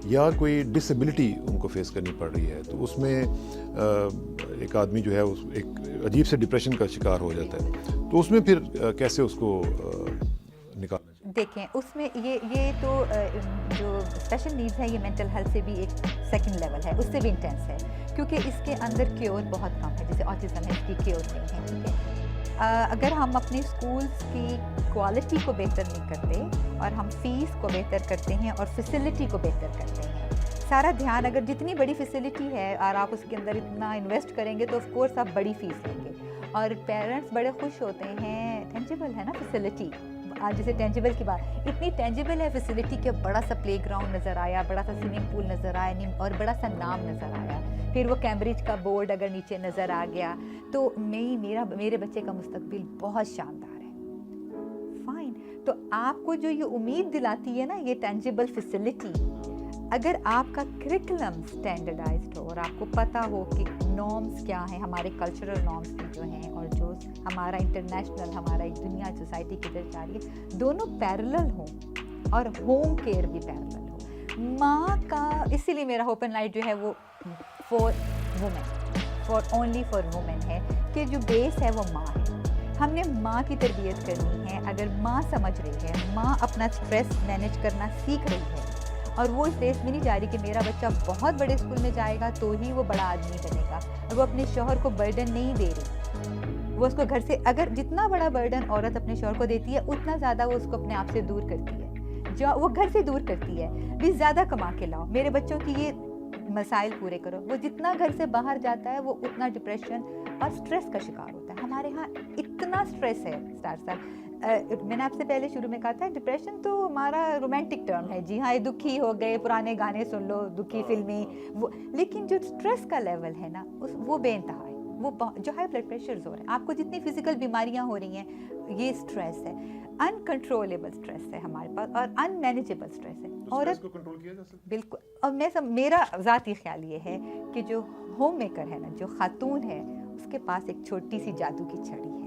A: یا کوئی ڈسیبلٹی ان کو فیس کرنی پڑ رہی ہے, تو اس میں ایک آدمی جو ہے ایک عجیب سے ڈپریشن کا شکار ہو جاتا ہے. تو اس میں پھر کیسے اس کو نکالنا چاہیے؟
B: دیکھیں اس میں یہ تو جو اسپیشل نیڈز ہے, یہ مینٹل ہیلتھ سے بھی ایک سیکنڈ لیول ہے, اس سے بھی انٹینس ہے, کیونکہ اس کے اندر کیور بہت کم ہے. جیسے آٹزم ہے, اس کی کیور نہیں ہے, ٹھیک ہے. اگر ہم اپنے اسکولس کی کوالٹی کو بہتر نہیں کرتے اور ہم فیس کو بہتر کرتے ہیں اور فیسلٹی کو بہتر کرتے ہیں، سارا دھیان اگر جتنی بڑی فیسلٹی ہے اور آپ اس کے اندر اتنا انویسٹ کریں گے تو آف کورس آپ بڑی فیس لیں گے، اور پیرنٹس بڑے خوش ہوتے ہیں، ٹینجیبل ہے نا فیسلٹی، آج جیسے ٹینجیبل کی بات، اتنی ٹینجیبل ہے فیسلٹی کہ بڑا سا پلے گراؤنڈ نظر آیا، بڑا سا سوئمنگ پول نظر آیا اور بڑا سا نام نظر آیا، پھر وہ کیمبرج کا بورڈ اگر نیچے نظر آ گیا تو میرے بچے کا مستقبل بہت شاندار ہے، فائن۔ تو آپ کو جو یہ امید دلاتی ہے نا یہ ٹینجیبل فیسلٹی، اگر آپ کا کریکولم اسٹینڈرڈائزڈ ہو اور آپ کو پتہ ہو کہ نارمس کیا ہیں، ہمارے کلچرل نارمس بھی جو ہیں اور جو ہمارا انٹرنیشنل، ہمارا ایک دنیا سوسائٹی کی طرف جا رہی ہے، دونوں پیرلل ہوں اور ہوم کیئر بھی پیرلل ہو، ماں کا، اسی لیے میرا اوپن لائٹ جو ہے وہ for women, only for women ہے، کہ جو بیس ہے وہ ماں ہے، ہم نے ماں کی تربیت کرنی ہے، اگر ماں سمجھ رہی ہے، ماں اپنا اسٹریس مینیج کرنا سیکھ رہی ہے، اور وہ اس دیش میں نہیں جا رہی کہ میرا بچہ بہت بڑے اسکول میں جائے گا تو ہی وہ بڑا آدمی بنے گا، وہ اپنے شوہر کو برڈن نہیں دے رہی، وہ اس کو گھر سے، اگر جتنا بڑا برڈن عورت اپنے شوہر کو دیتی ہے اتنا زیادہ وہ اس کو اپنے آپ سے دور کرتی ہے، جو وہ گھر سے دور کرتی ہے، بھی زیادہ کما کے لاؤ، میرے بچوں کی یہ مسائل پورے کرو، وہ جتنا گھر سے باہر جاتا ہے وہ اتنا ڈپریشن اور سٹریس کا شکار ہوتا ہے، ہمارے ہاں اتنا سٹریس ہے اسٹار صاحب، میں نے آپ سے پہلے شروع میں کہا تھا ڈپریشن تو ہمارا رومانٹک ٹرم ہے، جی ہاں دکھی ہو گئے، پرانے گانے سن لو، دکھی فلمی وہ، لیکن جو سٹریس کا لیول ہے نا وہ بے انتہا ہے، وہ جو ہے بلڈ پریشرز ہو رہے ہیں، آپ کو جتنی فزیکل بیماریاں ہو رہی ہیں یہ سٹریس ہے، انکنٹرولیبل سٹریس ہے ہمارے پاس اور ان مینیجیبل سٹریس ہے، عورت کو کنٹرول کیا جا سکتا ہے بالکل، اور میرا ذاتی خیال یہ ہے کہ جو ہوم میکر ہے نا، جو خاتون ہے، اس کے پاس ایک چھوٹی سی جادو کی چھڑی ہے،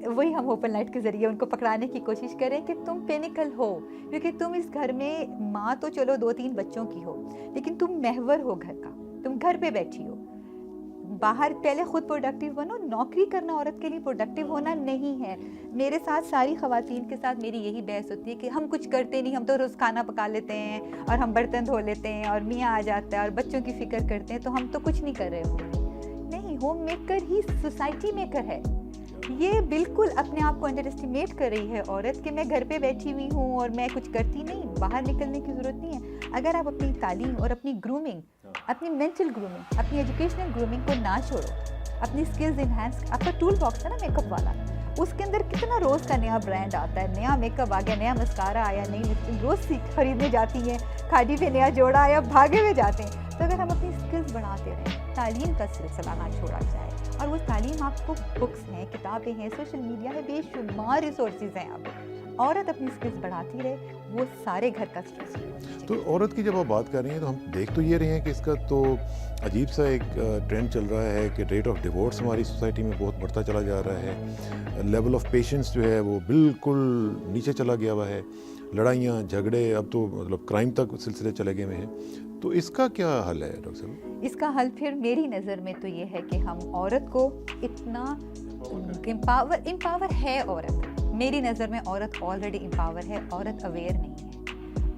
B: وہی ہم اوپن لائٹ کے ذریعے ان کو پکڑانے کی کوشش کریں کہ تم پینیکل ہو، کیونکہ تم اس گھر میں ماں تو چلو 2-3 بچوں کی ہو، لیکن تم محور ہو گھر کا، تم گھر پہ بیٹھی ہو، باہر پہلے خود پروڈکٹیو بنو، نوکری کرنا عورت کے لیے پروڈکٹیو ہونا نہیں ہے، میرے ساتھ ساری خواتین کے ساتھ میری یہی بحث ہوتی ہے کہ ہم کچھ کرتے نہیں، ہم تو روز کھانا پکا لیتے ہیں اور ہم برتن دھو لیتے ہیں اور میاں آ جاتا ہے اور بچوں کی فکر کرتے ہیں تو ہم تو کچھ نہیں کر رہے ہوں، نہیں، ہوم میکر ہی سوسائٹی میکر ہے، یہ بالکل اپنے آپ کو انڈر اسٹیمیٹ کر رہی ہے عورت کہ میں گھر پہ بیٹھی ہوئی ہوں اور میں کچھ کرتی نہیں، باہر نکلنے کی ضرورت نہیں ہے، اگر آپ اپنی تعلیم اور اپنی گرومنگ، اپنی مینٹل گرومنگ، اپنی ایجوکیشنل گرومنگ کو نہ چھوڑو، اپنی اسکلز انہینس، آپ کا ٹول باکس ہے نا میک اپ والا، اس کے اندر کتنا روز کا نیا برانڈ آتا ہے، نیا میک اپ آ گیا، نیا مسکارا آیا، نئی لپسٹک روز خریدنے جاتی ہیں، کھاڑی پہ نیا جوڑا آیا، بھاگے ہوئے جاتے ہیں، تو اگر ہم اپنی اسکلز بڑھاتے رہیں، تعلیم کا سلسلہ نہ چھوڑا جائے، اور وہ تعلیم آپ کو بکس ہیں، کتابیں ہیں، سوشل میڈیا ہے، بے شمار ریسورسز ہیں، اب عورت اپنی اسکلز بڑھاتی رہے، وہ سارے گھر کا اسٹریس۔
A: تو عورت کی جب آپ بات کر رہی ہیں تو ہم دیکھ تو یہ رہے ہیں کہ اس کا تو عجیب سا ایک ٹرینڈ چل رہا ہے کہ ریٹ آف ڈیورس ہماری سوسائٹی میں بہت بڑھتا چلا جا رہا ہے، لیول آف پیشنس جو ہے وہ بالکل نیچے چلا گیا ہوا ہے، لڑائیاں جھگڑے اب تو مطلب کرائم تک سلسلے چلے گئے ہوئے ہیں، تو اس کا کیا حل ہے ڈاکٹر صاحب؟
B: اس کا حل پھر میری نظر میں تو یہ ہے کہ ہم عورت کو اتنا امپاور ہے، عورت میری نظر میں عورت آلریڈی امپاور ہے، عورت اویئر نہیں ہے،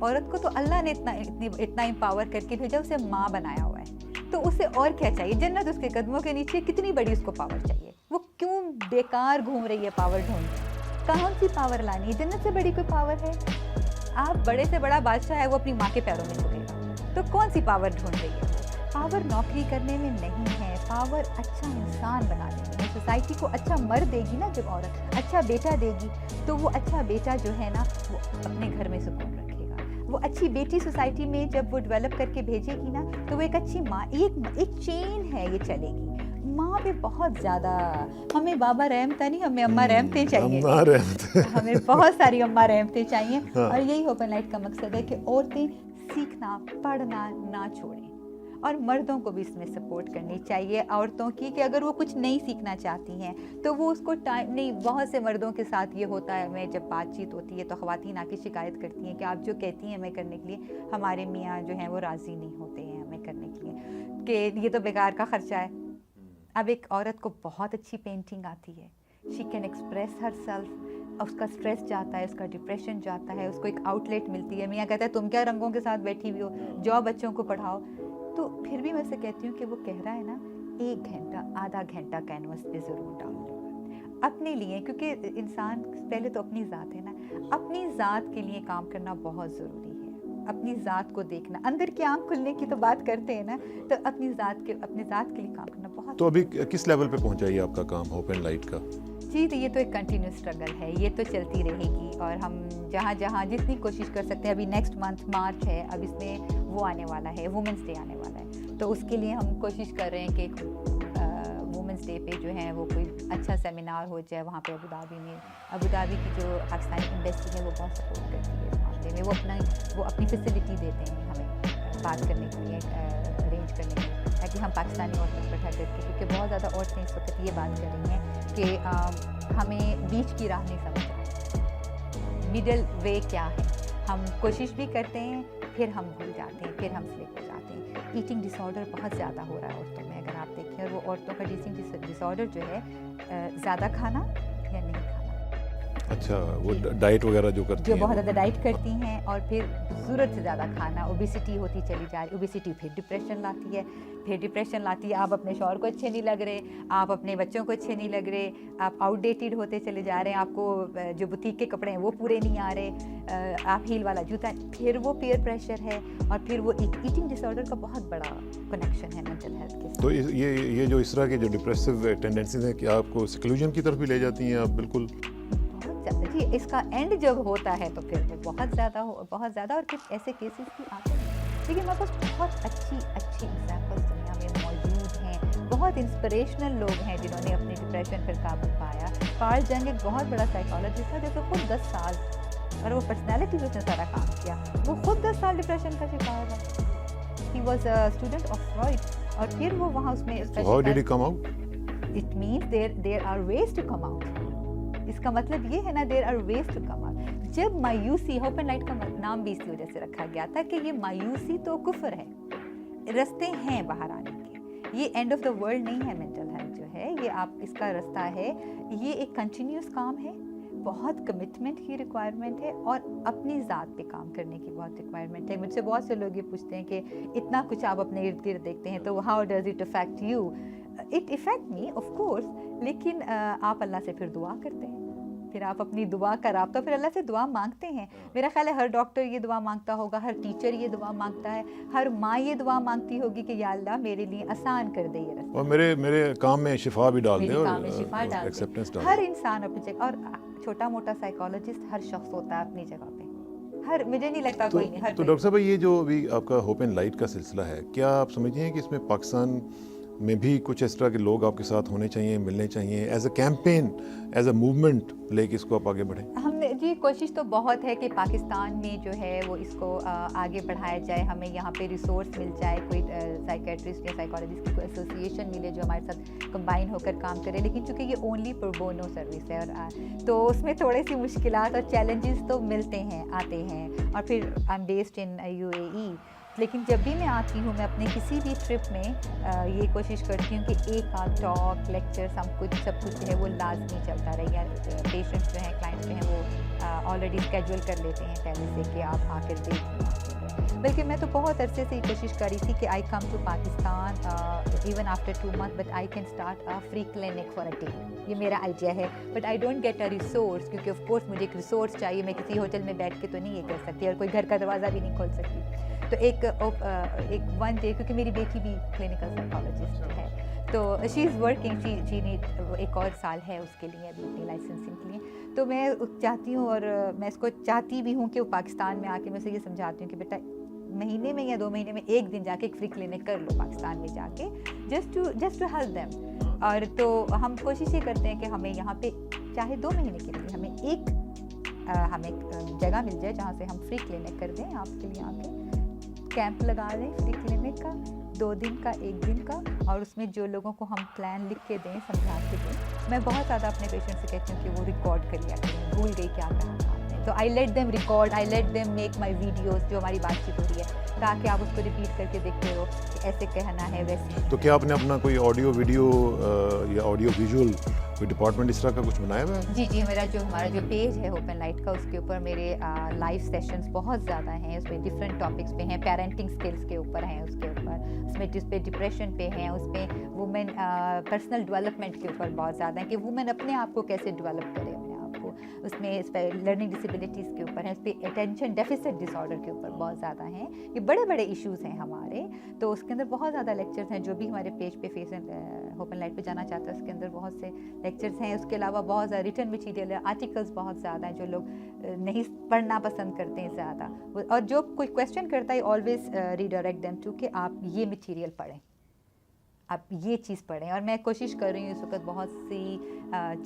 B: عورت کو تو اللہ نے اتنا امپاور کر کے بھیجا، اسے ماں بنایا ہوا ہے، تو اسے اور کیا چاہیے، جنت اس کے قدموں کے نیچے، کتنی بڑی اس کو پاور چاہیے، وہ کیوں بیکار گھوم رہی ہے پاور ڈھونڈ، کہاں سی پاور لانی ہے، جنت سے بڑی کوئی پاور ہے، آپ بڑے سے بڑا بادشاہ ہے وہ اپنی ماں کے پیروں میں جھکے گا، تو کون سی پاور ڈھونڈ رہی ہے، پاور نوکری کرنے میں نہیں ہے، پاور اچھا انسان بنانے میں، سوسائٹی کو اچھا مرد دے گی نا، جب عورت اچھا بیٹا دے گی تو وہ اچھا بیٹا جو ہے نا وہ اپنے گھر میں سکون رکھے گا، وہ اچھی بیٹی سوسائٹی میں جب وہ ڈیولپ کر کے بھیجے گی نا تو وہ ایک اچھی ماں، ایک چین ہے یہ چلے گی، ماں پہ بہت زیادہ، ہمیں بابا رحمتہ نہیں، ہمیں اماں رحمتیں چاہیے، ہمیں بہت ساری اماں رحمتیں چاہیے، اور یہی اوپن لائٹ کا مقصد ہے کہ عورتیں سیکھنا پڑھنا نہ چھوڑیں، اور مردوں کو بھی اس میں سپورٹ کرنی چاہیے عورتوں کی، کہ اگر وہ کچھ نہیں سیکھنا چاہتی ہیں تو وہ اس کو ٹائم نہیں، بہت سے مردوں کے ساتھ یہ ہوتا ہے، میں جب بات چیت ہوتی ہے تو خواتین آ کے شکایت کرتی ہیں کہ آپ جو کہتی ہیں ہمیں کرنے کے لیے، ہمارے میاں جو ہیں وہ راضی نہیں ہوتے ہیں ہمیں کرنے کے لیے، کہ یہ تو بیکار کا خرچہ ہے۔ اب ایک عورت کو بہت اچھی پینٹنگ آتی ہے، she can express herself, اس کا اسٹریس جاتا ہے، اس کا ڈپریشن جاتا ہے، اس کو ایک آؤٹ لیٹ ملتی ہے، میاں کہتا ہے تم کیا رنگوں کے ساتھ بیٹھی ہوئی ہو، جاؤ بچوں کو پڑھاؤ، تو پھر بھی میں سے کہتی ہوں کہ وہ کہہ رہا ہے نا 1 گھنٹہ آدھا گھنٹہ کینوس پہ ضرور ڈال دو، اپنے لیے, کیونکہ انسان پہلے تو اپنی ذات ہے نا, اپنی ذات کے لیے کام کرنا بہت ضروری ہے. اپنی ذات کو دیکھنا, اندر کی آنکھ کھلنے کی تو بات کرتے ہیں نا, تو اپنی ذات کے لیے کام کرنا بہت.
A: تو ابھی کس لیول پہ پہنچا یہ آپ کا کام ہوپ اینڈ لائٹ کا؟
B: جی تو یہ تو ایک کنٹینیو اسٹرگل ہے, یہ تو چلتی رہے گی, اور ہم جہاں جہاں جتنی کوشش کر سکتے ہیں. ابھی نیکسٹ منتھ مارچ ہے, اب اس میں وہ آنے والا ہے, وومنس ڈے آنے والا ہے, تو اس کے لیے ہم کوشش کر رہے ہیں کہ وومنس ڈے پہ جو ہے وہ کوئی اچھا سیمینار ہو جائے وہاں پہ ابو ظہبی میں. ابو ظہبی کی جو پاکستانی ایمبیسی ہے وہ بہت سپورٹ کرتی ہے اس معاملے میں, وہ اپنی فیسلٹی دیتے ہیں ہمیں بات کرنے کے لیے, ارینج کرنے کے لیے, تاکہ ہم پاکستانی عورتوں کو اکٹھا کر کے, کیونکہ بہت زیادہ عورتیں اس وقت یہ بات کر رہی ہیں کہ ہمیں بیچ کی راہ نہیں سمجھ آئی, مڈل وے کیا ہے. ہم کوشش بھی کرتے ہیں, پھر ہم بھول جاتے ہیں, پھر ہم سلپ ہو جاتے ہیں. ایٹنگ ڈس آرڈر بہت زیادہ ہو رہا ہے عورتوں میں, اگر آپ دیکھیں, اور وہ عورتوں کا ایٹنگ ڈس آرڈر جو ہے زیادہ کھانا یا نہیں کھانا.
A: اچھا, وہ ڈائٹ وغیرہ جو کرتی ہیں,
B: جو بہت زیادہ ڈائٹ کرتی ہیں, اور پھر ضرورت سے زیادہ کھانا, اوبیسٹی ہوتی چلی جا رہی. اوبیسٹی پھر ڈپریشن لاتی ہے, آپ اپنے شوہر کو اچھے نہیں لگ رہے, آپ اپنے بچوں کو اچھے نہیں لگ رہے, آپ آؤٹ ڈیٹڈ ہوتے چلے جا رہے ہیں, آپ کو جو بوتیک کے کپڑے ہیں وہ پورے نہیں آ رہے, آپ ہیل والا جوتا, پھر وہ پیئر پریشر ہے, اور پھر وہ ایٹنگ ڈس آرڈر کا بہت بڑا کنیکشن ہے مینٹل ہیلتھ کے ساتھ.
A: تو یہ جو اس طرح کے جو ڈپریسو ٹینڈنسیز ہیں, کیا آپ کو سیکلوژن کی طرف بھی لے جاتی ہیں آپ؟ بالکل
B: جی, اس کا اینڈ جب ہوتا ہے تو پھر وہ بہت زیادہ, اور کچھ ایسے کیسز بھی آتے ہیں. لیکن ہمارے پاس بہت اچھی ایگزامپلس دنیا میں موجود ہیں, بہت انسپریشنل لوگ ہیں جنہوں نے اپنے ڈپریشن پر قابو پایا. کارل جنگ ایک بہت بڑا سائیکالوجسٹ تھا, جو کہ خود 10 سال, اور وہ پرسنالٹی پہ اس نے سارا کام کیا, وہ خود 10 سال ڈپریشن کا شکار ہوا. He was a student of Freud, اور پھر وہ وہاں اس میں
A: How did he come out?
B: It means there are ways to come out. اس کا مطلب یہ ہے نا, there are ways to come out. جب مایوسی, ہوپ اینڈ لائٹ کا نام بھی اسی وجہ سے رکھا گیا تھا کہ یہ مایوسی تو کفر ہے, رستے ہیں باہر آنے کے, یہ اینڈ آف دا ورلڈ نہیں ہے. مینٹل ہیلتھ جو ہے یہ آپ اس کا رستہ ہے, یہ ایک کنٹینیوس کام ہے, بہت کمٹمنٹ کی ریکوائرمنٹ ہے, اور اپنی ذات پہ کام کرنے کی بہت ریکوائرمنٹ ہے. مجھ سے بہت سے لوگ یہ پوچھتے ہیں کہ اتنا کچھ آپ اپنے ارد گرد دیکھتے ہیں, تو how does it affect you? It affect me of course, لیکن آپ اللہ سے پھر دعا کرتے ہیں, پھر آپ اپنی دعا کا رابطہ, پھر اللہ سے دعا مانگتے ہیں. میرا خیال ہے ہر ڈاکٹر یہ دعا مانگتا ہوگا, ہر ٹیچر یہ دعا مانگتا ہے, ہر ماں یہ دعا مانگتی ہوگی کہ یا اللہ میرے لیے آسان کر دے یہ رستہ,
A: اور میرے کام میں شفا بھی ڈال دے,
B: میرے
A: اور
B: کام میں شفا ڈال
A: ایکسیپٹنس
B: دے.
A: ڈال
B: ہر
A: دے.
B: انسان اپنی جگہ, اور چھوٹا موٹا سائیکالوجسٹ ہر شخص ہوتا ہے اپنی جگہ پہ, مجھے نہیں لگتا کوئی نہیں, ہر
A: تو ڈاکٹر صاحب, یہ جو ابھی آپ کا ہوپ اینڈ لائٹ کا سلسلہ ہے, کیا آپ سمجھتے ہیں کہ اس میں پاکستان میں بھی کچھ اس طرح کے لوگ آپ کے ساتھ ہونے چاہیے, ملنے چاہیے, as a campaign, as a movement لے کے اس کو آپ آگے بڑھیں؟
B: ہم نے جی کوشش تو بہت ہے کہ پاکستان میں جو ہے وہ اس کو آگے بڑھایا جائے, ہمیں یہاں پہ ریسورس مل جائے, کوئی سائیکیٹرسٹ یا سائیکالوجسٹ کی کوئی ایسوسیشن ملے جو ہمارے ساتھ کمبائن ہو کر کام کرے. لیکن چونکہ یہ اونلی پر بونو سروس ہے, اور تو اس میں تھوڑے سی مشکلات اور چیلنجز تو ملتے ہیں, آتے ہیں. اور پھر I am based in UAE, لیکن جب بھی میں آتی ہوں, میں اپنے کسی بھی ٹرپ میں یہ کوشش کرتی ہوں کہ ایک آدھ ٹاک, لیکچر, سب کچھ جو ہے وہ لازمی چلتا رہے. یار پیشنٹس جو ہیں, کلائنٹس جو ہیں, وہ آلریڈی اسکیجول کر لیتے ہیں پہلے سے کہ آپ آ کر دیکھ. بلکہ میں تو بہت عرصے سے یہ کوشش کری تھی کہ I come to Pakistan even after 2 months, but I can start a free clinic for a day. یہ میرا آئیڈیا ہے, but I don't get a resource, کیونکہ آف کورس مجھے ایک ریسورس چاہیے. میں کسی ہوٹل میں بیٹھ کے تو نہیں یہ کر سکتی, اور کوئی گھر کا دروازہ بھی نہیں کھول سکتی. تو ایک 1 day, کیونکہ میری بیٹی بھی کلینکل سائیکالوجسٹ ہے, تو شی از ورکنگ, شی نیڈ ایک اور سال ہے اس کے لیے ابھی اپنی لائسنسنگ کے لیے. تو میں چاہتی ہوں, اور میں اس کو چاہتی بھی ہوں کہ وہ پاکستان میں آ کے میں اسے یہ سمجھاتی ہوں کہ بیٹا مہینے میں یا 2 مہینے میں ایک دن جا کے ایک فری کلینک کر لو پاکستان میں جا کے, جسٹ ٹو ہیلپ دیم. اور تو ہم کوشش یہ کرتے ہیں کہ ہمیں یہاں پہ چاہے 2 مہینے کے لیے ہمیں جگہ مل جائے جہاں سے ہم فری کلینک کر دیں آپ کے لیے, آ کے کیمپ لگا دیں فری کلینک کا, 2 دن کا, 1 دن کا, اور اس میں جو لوگوں کو ہم پلان لکھ کے دیں, سمجھا کے دیں. میں بہت زیادہ اپنے پیشنٹ سے کہتی ہوں کہ وہ ریکارڈ کر لیا کریں, بھول گئی کیا کہا تھا آپ نے, تو I let them record, I let them make my videos, جو ہماری بات چیت ہو رہی ہے, تاکہ آپ اس کو ریپیٹ کر کے دیکھتے ہو کہ ایسے کہنا ہے ویسے.
A: تو کیا آپ نے اپنا کوئی آڈیو ویڈیو یا آڈیو ویژول کوئی ڈپارٹمنٹ اس طرح کا کچھ بنایا ہوا ہے؟
B: جی ہمارا جو پیج ہے اوپن لائٹ کا, اس کے اوپر میرے لائیو سیشنز بہت زیادہ ہیں. اس میں ڈفرینٹ ٹاپکس پہ ہیں, پیرنٹنگ اسکلس کے اوپر ہیں, اس کے اوپر اس پہ ڈپریشن پہ ہیں, اس پہ وومن پرسنل ڈیولپمنٹ کے اوپر بہت زیادہ ہیں کہ وومن اپنے آپ کو کیسے ڈیولپ کرے اپنے آپ کو. اس میں اس پہ لرننگ ڈسیبلٹیز کے اوپر ہیں, اس پہ اٹینشن ڈیفیسٹ ڈس آرڈر کے اوپر بہت زیادہ ہیں. یہ بڑے بڑے ایشوز ہیں ہمارے, تو اس کے اندر بہت زیادہ لیکچرز ہیں. جو بھی ہمارے پیج پہ فیس اوپن لائٹ پہ جانا چاہتا ہے, اس کے اندر بہت سے لیکچرز ہیں. اس کے علاوہ بہت زیادہ ریٹن مٹیریل ہے, آرٹیکلس بہت زیادہ ہیں جو لوگ نہیں پڑھنا پسند کرتے ہیں زیادہ. اور جو کوئی کویسچن کرتا ہے, آلویز ریڈائریکٹ دیم ٹو کہ آپ یہ مٹیریل پڑھیں, آپ یہ چیز پڑھیں. اور میں کوشش کر رہی ہوں اس وقت بہت سی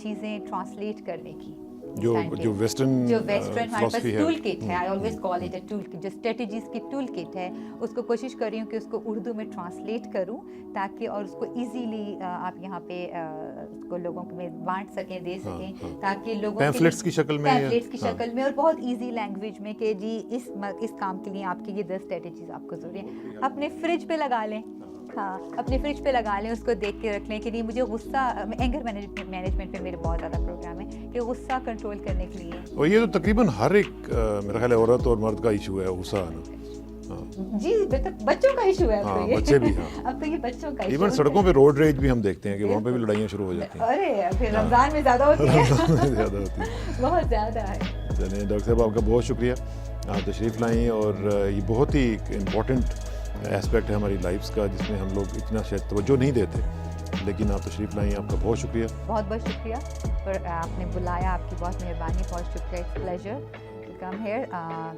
B: چیزیں ٹرانسلیٹ کرنے کی,
A: جو ویسٹرن
B: ہمارے پاس ٹول کٹ ہے, I always call it a tool kit, جو اسٹریٹجیز کی ٹول کٹ ہے, اس کو کوشش کر رہی ہوں کہ اس کو اردو میں ٹرانسلیٹ کروں, تاکہ اور اس کو ایزیلی آپ یہاں پہ اس کو لوگوں میں بانٹ سکیں, دے سکیں, تاکہ لوگوں
A: پیمفلیٹس کی شکل میں
B: اور بہت ایزی لینگویج میں کہ جی اس کام کے لیے آپ کی یہ 10 اسٹریٹجیز آپ کو ضروری ہیں. اپنے فریج پہ لگا لیں, ہاں اپنے فریج پہ لگا لیں, اس کو دیکھ کے رکھ لیں کہ نہیں مجھے غصہ, اینگر مینجمنٹ پہ میرے بہت زیادہ پروگرام ہے کہ غصہ کنٹرول کرنے کے لیے.
A: اور یہ تو تقریباً ہر ایک میرا خیال ہے عورت اور مرد کا ایشو ہے غصہ آنا.
B: جی بچوں کا ایشو ہے,
A: بچے بھی,
B: اب تو یہ بچوں کا
A: ایون سڑکوں پہ روڈ ریج بھی ہم دیکھتے ہیں کہ وہاں پہ بھی لڑائیاں شروع ہو جاتی ہیں.
B: ارے پھر رمضان میں زیادہ ہوتی ہے, بہت زیادہ ہے.
A: چلیں ڈاکٹر صاحب, آپ کا بہت شکریہ, آپ تشریف لائیں. اور یہ بہت ہی امپورٹنٹ ایسپیکٹ ہے ہماری لائفس کا, جس میں ہم لوگ اتنا شاید توجہ نہیں دیتے, لیکن آپ تشریف لائیں. آپ کا بہت شکریہ.
B: بہت بہت شکریہ پر آپ نے بلایا, آپ کی بہت مہربانی, بہت شکریہ. It's pleasure to come here.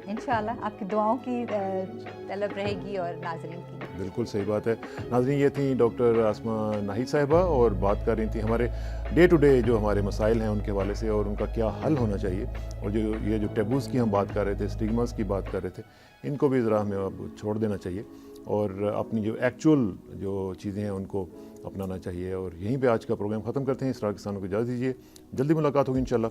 B: انشاءاللہ آپ کی دعاؤں کی طلب رہے گی اور ناظرین کی.
A: بالکل صحیح بات ہے. ناظرین, یہ تھیں ڈاکٹر آسمہ ناہید صاحبہ, اور بات کر رہی تھیں ہمارے ڈے ٹو ڈے جو ہمارے مسائل ہیں ان کے حوالے سے, اور ان کا کیا حل ہونا چاہیے. اور جو ٹیبوز کی ہم بات کر رہے تھے, اسٹگماز کی بات کر رہے تھے, ان کو بھی ذرا ہمیں اب چھوڑ دینا چاہیے, اور اپنی جو ایکچوئل جو چیزیں ہیں ان کو اپنانا چاہیے. اور یہیں پہ آج کا پروگرام ختم کرتے ہیں. اسرار کسانوں کو اجازت دیجیے, جلدی ملاقات ہوگی انشاءاللہ.